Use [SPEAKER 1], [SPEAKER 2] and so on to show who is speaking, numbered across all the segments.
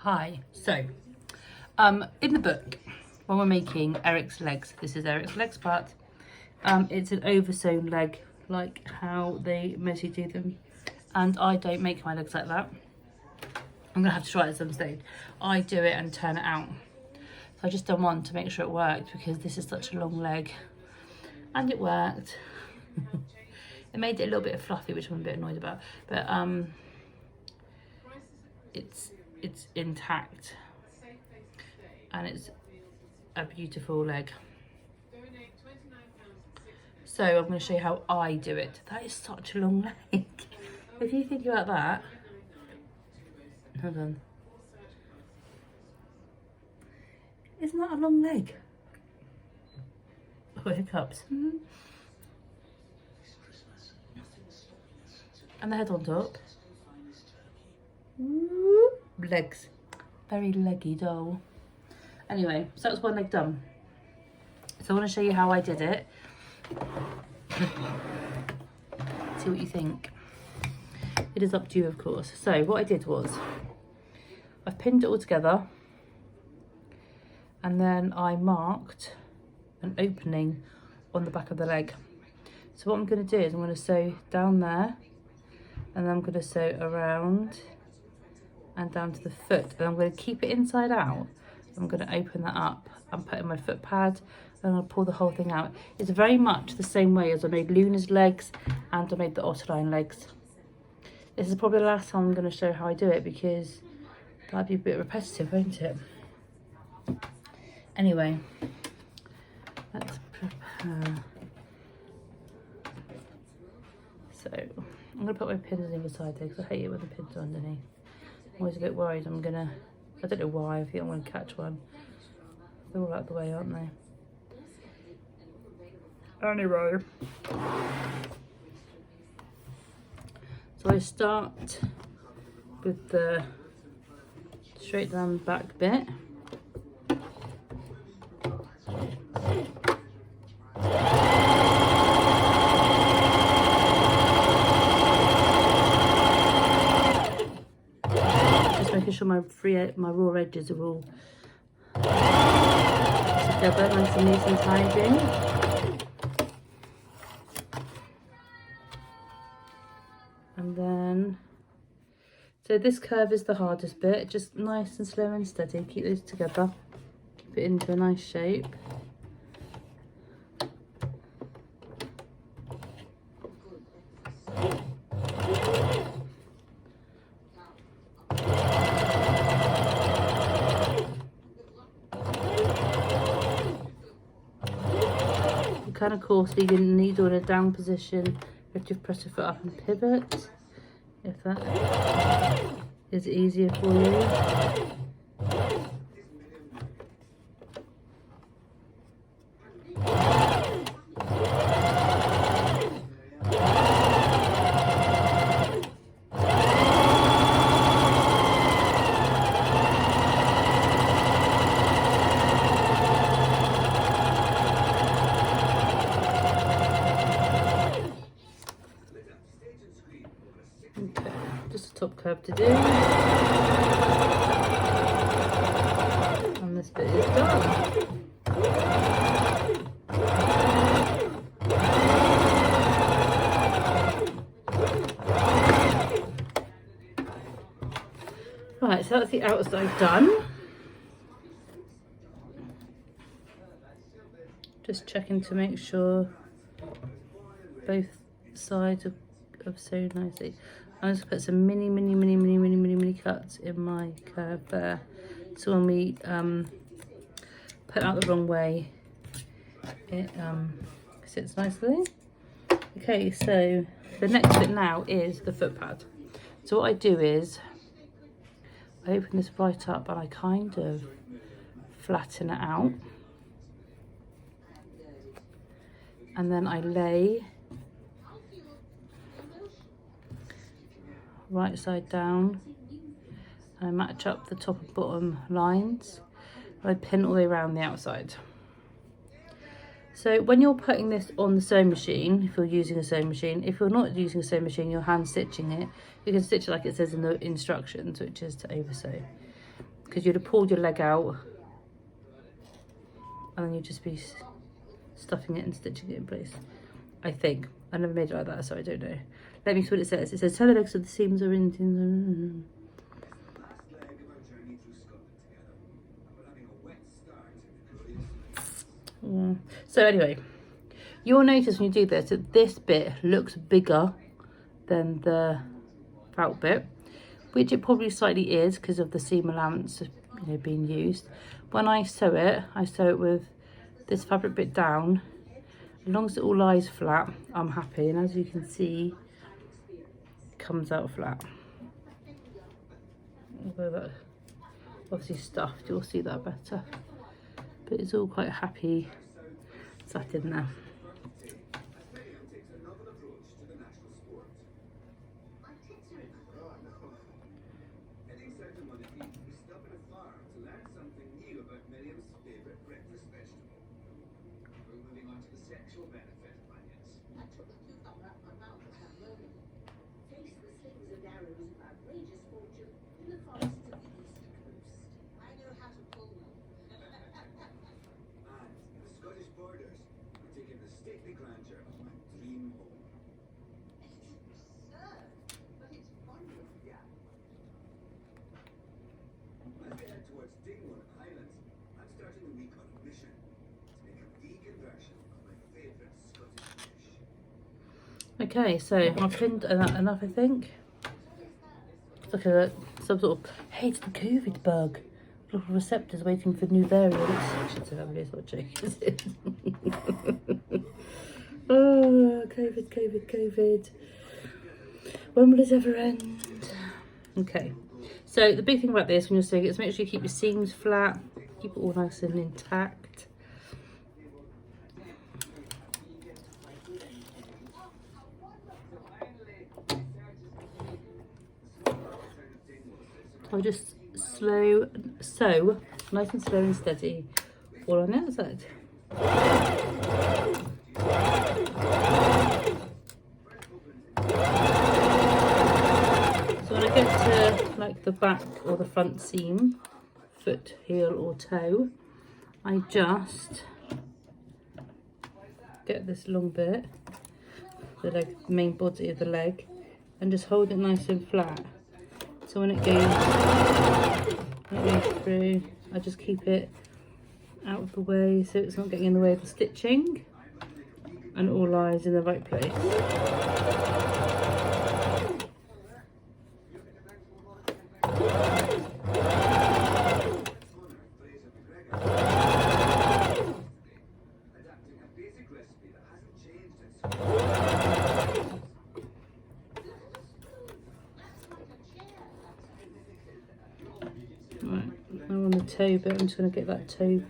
[SPEAKER 1] Hi. So, in the book, when we're making Eric's legs, this is Eric's legs part. It's an oversewn leg, like how they mostly do them. And I don't make my legs like that. I'm gonna have to try it at some stage. I do it and turn it out. So I just done one to make sure it worked because this is such a long leg, and it worked. It made it a little bit fluffy, which I'm a bit annoyed about, but it's intact and it's a beautiful leg. So I'm going to show you how I do it. That is such a long leg. If you think about that, hold on. Isn't that a long leg? Oh, hiccups. And the head on top. Legs. Very leggy doll. Anyway, so that's one leg done. So I want to show you how I did it. See what you think. It is up to you, of course. So what I did was, I've pinned it all together, and then I marked an opening on the back of the leg. So what I'm going to do is I'm going to sew down there, and then I'm going to sew around and down to the foot, and I'm going to keep it inside out. I'm going to open that up and put in my foot pad, and I'll pull the whole thing out. It's very much the same way as I made Luna's legs and I made the Otterline legs. This is probably the last time I'm going to show how I do it because that'd be a bit repetitive, won't it? Anyway, let's prepare. So I'm going to put my pins either side there because I hate it when the pins are underneath. I'm always a bit worried I don't know why, I think I'm going to catch one. They're all out the way, aren't they? Anyway. So I start with the straight down the back bit. Making sure my raw edges are all together, nice and neat and tidy. And then, so this curve is the hardest bit, just nice and slow and steady. Keep those together, keep it into a nice shape. Kind of coarse, leaving the needle in a down position. You have to press your foot up and pivot, if that is easier for you. Top curve to do, and this bit is done. Right, so that's the outside done. Just checking to make sure both sides are sewn nicely. I'm just put some mini cuts in my curve there, so when we put out the wrong way, it sits nicely. Okay, so the next bit now is the foot pad. So what I do is I open this right up and I kind of flatten it out, and then I lay right side down, and I match up the top and bottom lines, and I pin all the way around the outside. So when you're putting this on the sewing machine, if you're using a sewing machine, if you're not using a sewing machine, you're hand stitching it, you can stitch it like it says in the instructions, which is to oversew. because you'd have pulled your leg out and then you'd just be stuffing it and stitching it in place. I think. I never made it like that, so I don't know. Let me see what it says. It says, tell the legs of the seams are in. Yeah. So anyway, you'll notice when you do this that this bit looks bigger than the felt bit, which it probably slightly is because of the seam allowance, you know, being used. When I sew it with this fabric bit down. As long as it all lies flat, I'm happy. And as you can see, it comes out flat. Although that's obviously stuffed, you'll see that better. But it's all quite happy sat in there. Okay, so I've pinned enough, I think. It's like some sort of, hey, it's the COVID bug. Little receptors waiting for new variants. I should say that really is not a joke, is it? Oh, COVID. When will it ever end? Okay, so the big thing about this when you're sewing it is make sure you keep your seams flat, keep it all nice and intact. I'll just sew nice and slow and steady all on the outside. So when I get to like the back or the front seam, foot, heel or toe, I just get this long bit, the leg, the main body of the leg, and just hold it nice and flat. So when it goes through, I just keep it out of the way so it's not getting in the way of the stitching and it all lies in the right place. Right, now on the toe bit, I'm just going to get that toe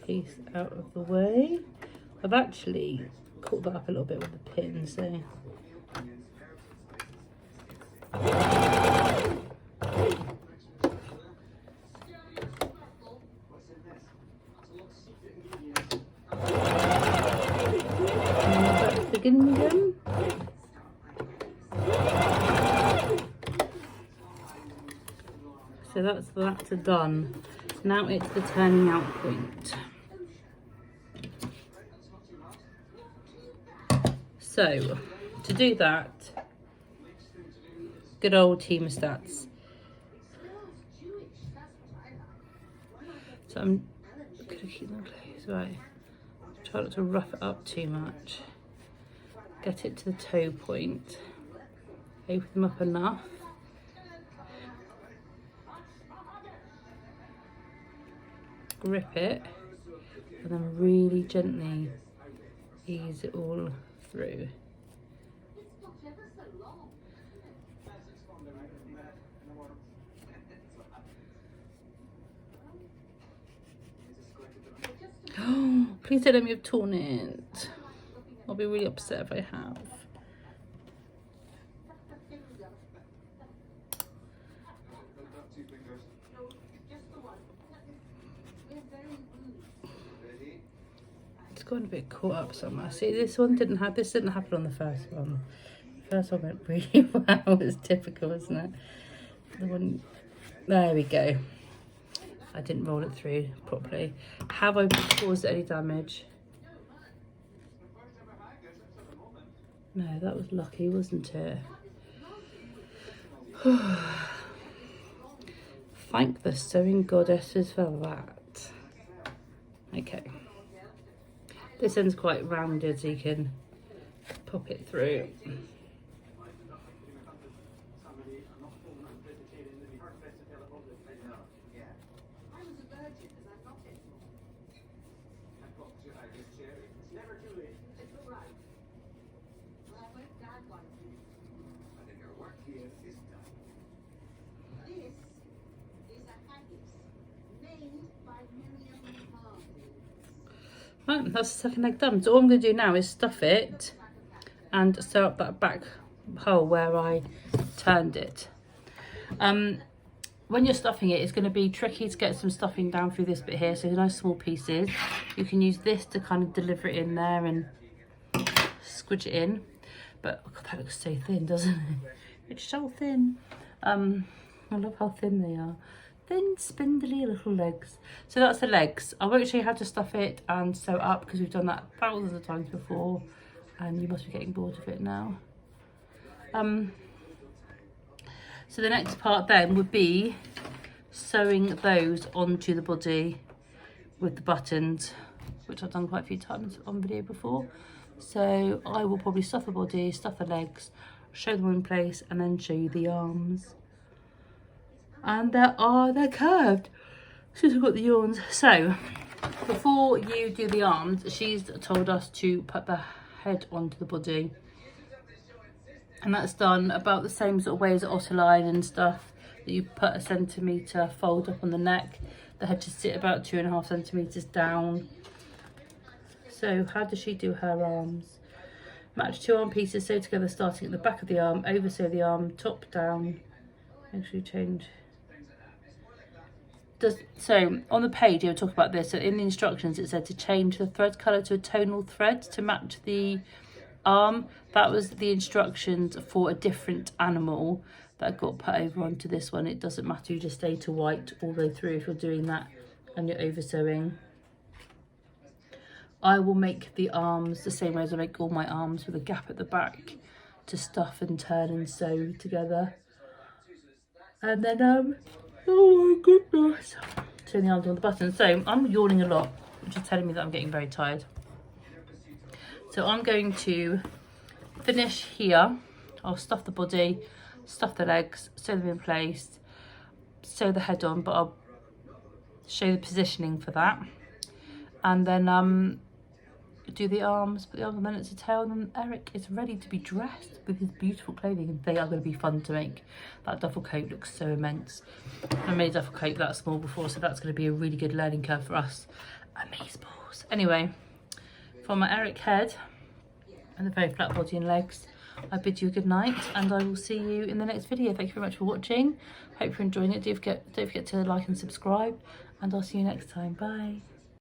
[SPEAKER 1] piece out of the way. I've actually caught that up a little bit with the pin, so back to the beginning again. So that's done. Now it's the turning out point. So to do that, good old hemostats. So I'm gonna keep them closed, right? Try not to rough it up too much. Get it to the toe point. Open them up enough. Grip it and then really gently ease it all through. Oh, please don't let me have torn it. I'll be really upset if I have. Gone a bit caught up somewhere. See, this didn't happen on the first one. The first one went really well. It's typical, isn't it? The one, there we go. I didn't roll it through properly. Have I caused any damage? No, that was lucky, wasn't it? Thank the sewing goddesses for that. Okay. This end's quite rounded, so you can pop it through. Right, that's the second leg done. So all I'm going to do now is stuff it and sew up that back hole where I turned it. When you're stuffing it, it's going to be tricky to get some stuffing down through this bit here, so nice small pieces. You can use this to kind of deliver it in there and squidge it in. But oh God, that looks so thin, doesn't it? It's so thin. I love how thin they are. Thin, spindly little legs. So that's the legs. I won't show you how to stuff it and sew it up because we've done that thousands of times before and you must be getting bored of it now. So the next part then would be sewing those onto the body with the buttons, which I've done quite a few times on video before. So I will probably stuff the body, stuff the legs, show them in place and then show you the arms. And they're curved. Since we've got the yawns. So before you do the arms, she's told us to put the head onto the body. And that's done about the same sort of way as Otterline and stuff. That you put a centimetre fold up on the neck. The head should sit about 2.5 centimetres down. So how does she do her arms? Match 2 arm pieces, sew together starting at the back of the arm, over sew the arm, top down. Make sure you change. So on the page you were talking about this, so in the instructions it said to change the thread colour to a tonal thread to match the arm. That was the instructions for a different animal that got put over onto this one. It doesn't matter, you just stay to white all the way through if you're doing that and you're over sewing. I will make the arms the same way as I make all my arms, with a gap at the back to stuff and turn and sew together. And then oh my goodness, turn the arms on the button. So I'm yawning a lot, which is telling me that I'm getting very tired. So I'm going to finish here. I'll stuff the body, stuff the legs, sew them in place, sew the head on, but I'll show the positioning for that. And then do the arms, put the arms on, then it's a tail, and then Erik is ready to be dressed with his beautiful clothing, and they are going to be fun to make. That duffel coat looks so immense. I made a duffel coat that small before, so that's going to be a really good learning curve for us. Amazeballs. Anyway, for my Erik head and the very flat body and legs, I bid you a good night, and I will see you in the next video. Thank you very much for watching. Hope you're enjoying it. Don't forget to like and subscribe, and I'll see you next time. Bye.